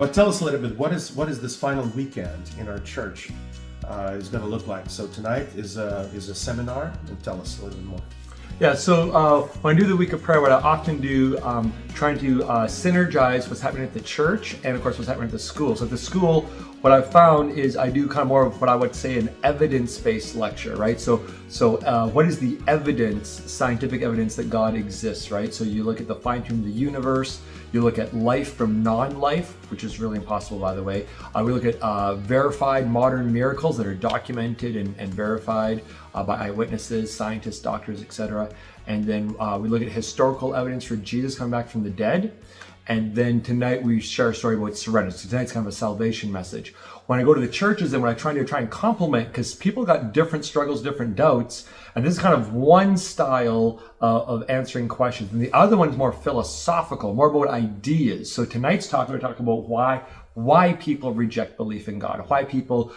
But tell us a little bit, what is this final weekend in our church is going to look like? So tonight is a seminar, and tell us a little bit more. Yeah, so when I do the week of prayer, what I often do, trying to synergize what's happening at the church and of course what's happening at the school. So at the school, what I've found is I do kind of more of what I would say an evidence-based lecture, right? So what is the evidence, scientific evidence that God exists, right? So you look at the fine-tuning of the universe, you look at life from non-life, which is really impossible, by the way. We look at verified modern miracles that are documented and verified by eyewitnesses, scientists, doctors, etc. And then we look at historical evidence for Jesus coming back from the dead. And then tonight we share a story about surrender. So tonight's kind of a salvation message. When I go to the churches and when I try and complement, because people got different struggles, different doubts, and this is kind of one style of answering questions. And the other one's more philosophical, more about ideas. So tonight's talk, we're talking about why people reject belief in God, why people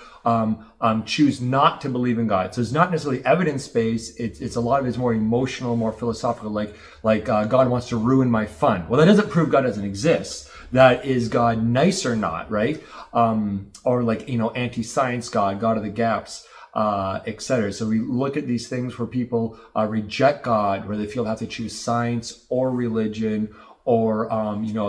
choose not to believe in God. So it's not necessarily evidence-based. It's a lot of it's more emotional, more philosophical, like God wants to ruin my fun. Well, that doesn't prove God doesn't exist. That is God nice or not, right? Or like, anti-science God of the gaps, etc. So we look at these things where people reject God, where they feel they have to choose science or religion, or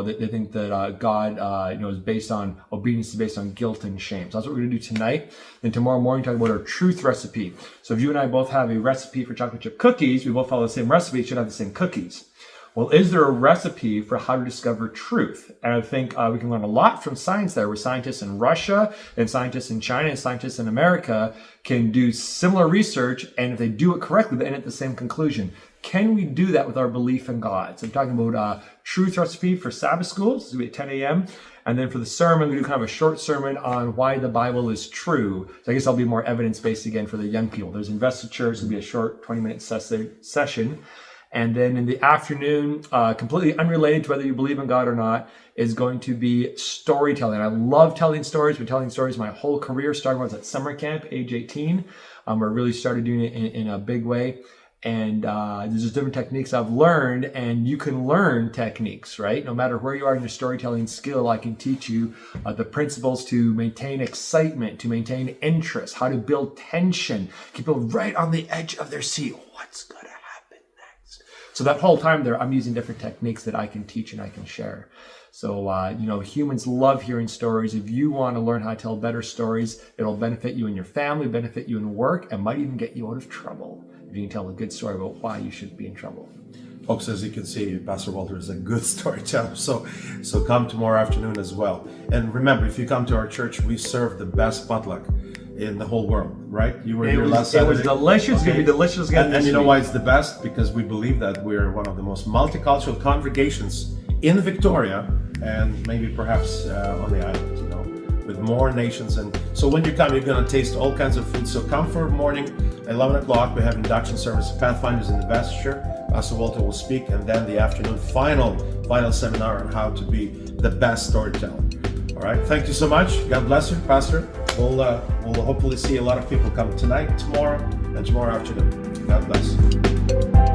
they think that God is based on obedience, is based on guilt and shame. So that's what we're going to do tonight. Then tomorrow morning, talk about our truth recipe. So if you and I both have a recipe for chocolate chip cookies, we both follow the same recipe, should have the same cookies. Well, is there a recipe for how to discover truth? And I think we can learn a lot from science there, where scientists in Russia and scientists in China and scientists in America can do similar research, and if they do it correctly, they end at the same conclusion. Can we do that with our belief in God? So I'm talking about truth recipe for Sabbath schools. This is going to be at 10 a.m. And then for the sermon, I'm going to do kind of a short sermon on why the Bible is true. So I guess I'll be more evidence-based again for the young people. There's investiture. It's going to be a short 20-minute session. And then in the afternoon, completely unrelated to whether you believe in God or not, is going to be storytelling. I love telling stories. Been telling stories my whole career, starting when I was at summer camp, age 18. Where I really started doing it in a big way. And there's just different techniques I've learned, and you can learn techniques, right? No matter where you are in your storytelling skill, I can teach you the principles to maintain excitement, to maintain interest, how to build tension, keep people right on the edge of their seat. What's going to happen next? So that whole time there, I'm using different techniques that I can teach and I can share. So, humans love hearing stories. If you want to learn how to tell better stories, it'll benefit you in your family, benefit you in work, and might even get you out of trouble. If you can tell a good story about why you should be in trouble. Folks, as you can see, Pastor Walter is a good storyteller. So come tomorrow afternoon as well. And remember, if you come to our church, we serve the best potluck in the whole world, right? You were here last Saturday. It was delicious. It's going to be delicious again. And you know why it's the best? Because we believe that we're one of the most multicultural congregations in Victoria, and maybe perhaps on the island, with more nations. And so when you come, you're going to taste all kinds of food. So come for morning, 11 o'clock, we have induction service, Pathfinders in the investiture. Pastor Walter will speak, and then the afternoon final seminar on how to be the best storyteller. All right, thank you so much. God bless you, Pastor. We'll hopefully see a lot of people come tonight, tomorrow, and tomorrow afternoon. God bless.